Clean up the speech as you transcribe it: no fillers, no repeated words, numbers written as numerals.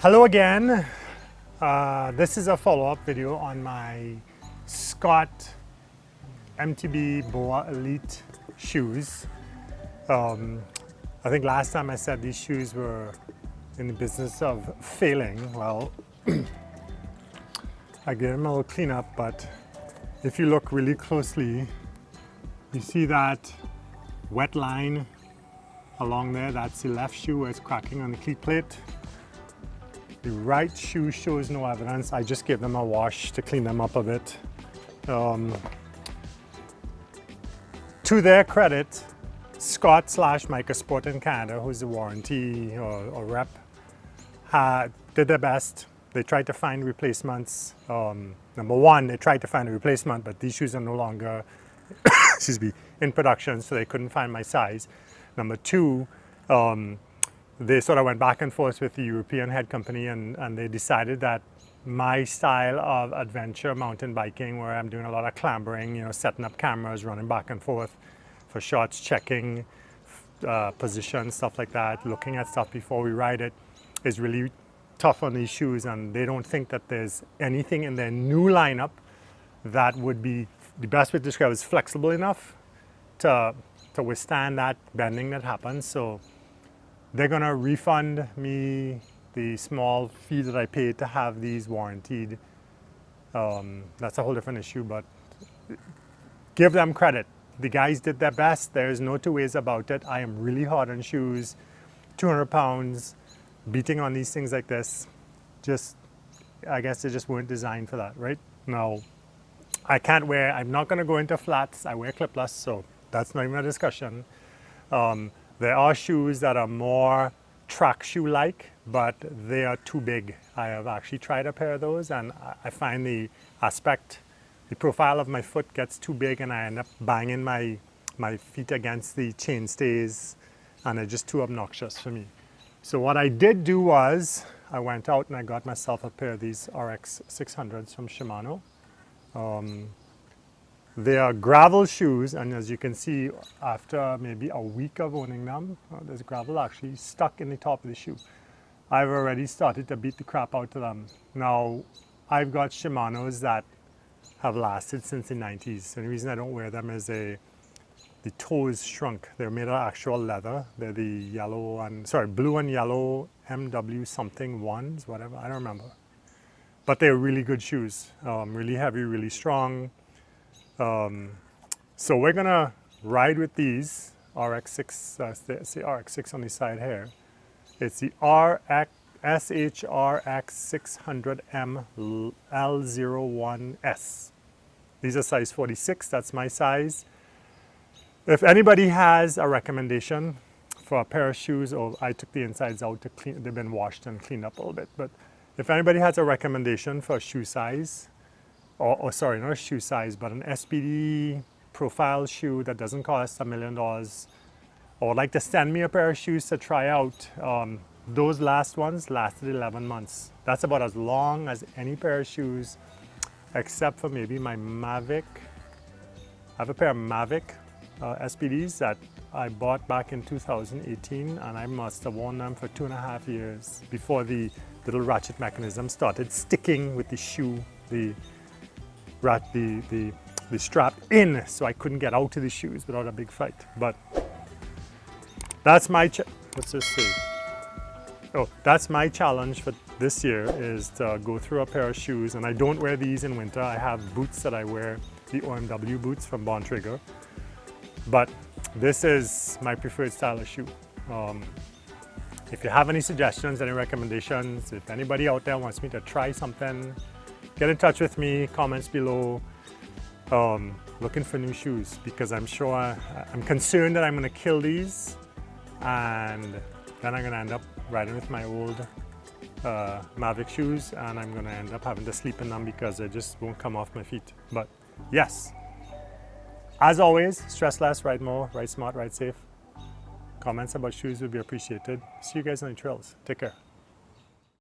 Hello again. This is a follow-up video on my Scott MTB Boa Elite shoes. I think last time I said these shoes were in the business of failing. Well, I gave them a little cleanup, but if you look really closely, you see that wet line along there. That's the left shoe where it's cracking on the cleat plate. The right shoe shows no evidence. I just gave them a wash to clean them up a bit. To their credit, Scott / Microsport in Canada, who's the warranty or rep, did their best. They tried to find replacements. Number one, they tried to find a replacement, but these shoes are no longer excuse me, in production, so they couldn't find my size. Number two, they sort of went back and forth with the European head company, and they decided that my style of adventure mountain biking, where I'm doing a lot of clambering, setting up cameras, running back and forth for shots, checking position, stuff like that, looking at stuff before we ride it, is really tough on these shoes. And they don't think that there's anything in their new lineup that would be, the best way to describe it, is flexible enough to withstand that bending that happens. So they're gonna refund me the small fee that I paid to have these warranted. That's a whole different issue, but give them credit. The guys did their best. There's no two ways about it. I am really hard on shoes, 200 pounds, beating on these things like this. I guess they just weren't designed for that, right? Now, I'm not gonna go into flats. I wear clipless, so that's not even a discussion. There are shoes that are more track shoe-like, but they are too big. I have actually tried a pair of those, and I find the profile of my foot gets too big, and I end up banging my feet against the chainstays, and they're just too obnoxious for me. So what I did do was, I went out and I got myself a pair of these RX 600s from Shimano. They are gravel shoes, and as you can see, after maybe a week of owning them, there's gravel actually stuck in the top of the shoe. I've already started to beat the crap out of them. Now, I've got Shimanos that have lasted since the 90s. The reason I don't wear them is the toes shrunk. They're made of actual leather. They're the blue and yellow MW something ones, whatever, I don't remember. But they're really good shoes, really heavy, really strong. So we're gonna ride with these RX6, say RX6 on the side here. It's the SHRX 600M L01S. These are size 46, that's my size. If anybody has a recommendation for a pair of shoes, or I took the insides out to clean, they've been washed and cleaned up a little bit, but if anybody has a recommendation for a shoe size, or sorry, not a shoe size, but an SPD profile shoe that doesn't cost $1 million, or would like to send me a pair of shoes to try out, those last ones lasted 11 months. That's about as long as any pair of shoes, except for maybe my Mavic. I have a pair of Mavic SPDs that I bought back in 2018, and I must have worn them for 2.5 years before the little ratchet mechanism started sticking with the shoe, the strap in, so I couldn't get out of the shoes without a big fight. But that's my that's my challenge for this year, is to go through a pair of shoes. And I don't wear these in winter. I have boots that I wear, the OMW boots from Bontrager, but this is my preferred style of shoe. If you have any suggestions, any recommendations, if anybody out there wants me to try something, get in touch with me, comments below. Looking for new shoes, because I'm concerned that I'm gonna kill these, and then I'm gonna end up riding with my old Mavic shoes, and I'm gonna end up having to sleep in them because they just won't come off my feet. But yes, as always, stress less, ride more, ride smart, ride safe. Comments about shoes would be appreciated. See you guys on the trails. Take care.